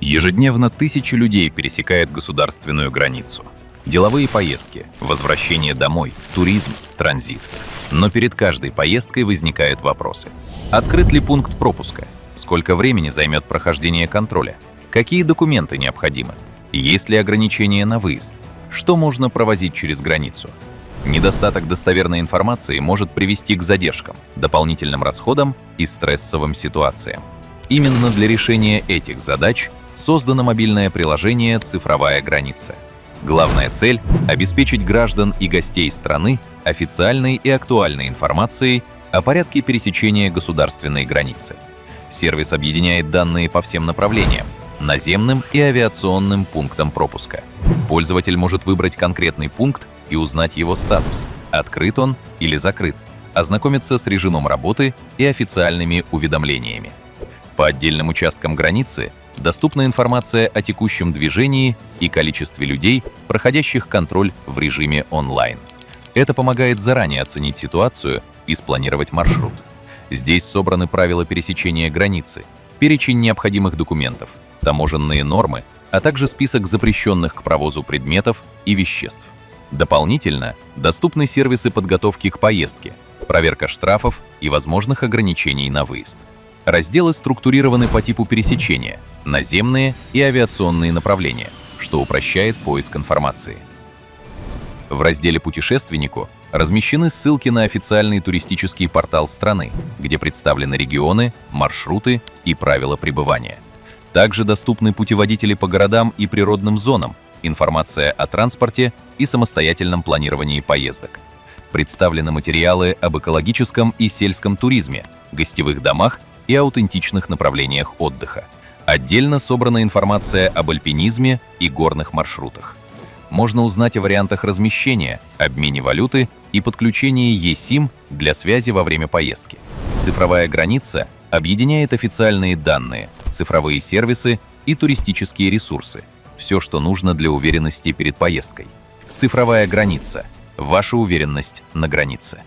Ежедневно тысячи людей пересекают государственную границу. Деловые поездки, возвращение домой, туризм, транзит. Но перед каждой поездкой возникают вопросы. Открыт ли пункт пропуска? Сколько времени займет прохождение контроля? Какие документы необходимы? Есть ли ограничения на выезд? Что можно провозить через границу? Недостаток достоверной информации может привести к задержкам, дополнительным расходам и стрессовым ситуациям. Именно для решения этих задач создано мобильное приложение «Цифровая граница». Главная цель – обеспечить граждан и гостей страны официальной и актуальной информацией о порядке пересечения государственной границы. Сервис объединяет данные по всем направлениям – наземным и авиационным пунктам пропуска. Пользователь может выбрать конкретный пункт и узнать его статус – открыт он или закрыт, ознакомиться с режимом работы и официальными уведомлениями. По отдельным участкам границы доступна информация о текущем движении и количестве людей, проходящих контроль в режиме онлайн. Это помогает заранее оценить ситуацию и спланировать маршрут. Здесь собраны правила пересечения границы, перечень необходимых документов, таможенные нормы, а также список запрещенных к провозу предметов и веществ. Дополнительно доступны сервисы подготовки к поездке, проверка штрафов и возможных ограничений на выезд. Разделы структурированы по типу пересечения – наземные и авиационные направления, что упрощает поиск информации. В разделе «Путешественнику» размещены ссылки на официальный туристический портал страны, где представлены регионы, маршруты и правила пребывания. Также доступны путеводители по городам и природным зонам, информация о транспорте и самостоятельном планировании поездок. Представлены материалы об экологическом и сельском туризме, гостевых домах и аутентичных направлениях отдыха. Отдельно собрана информация об альпинизме и горных маршрутах. Можно узнать о вариантах размещения, обмене валюты и подключении eSIM для связи во время поездки. Цифровая граница объединяет официальные данные, цифровые сервисы и туристические ресурсы. Все, что нужно для уверенности перед поездкой. Цифровая граница. Ваша уверенность на границе.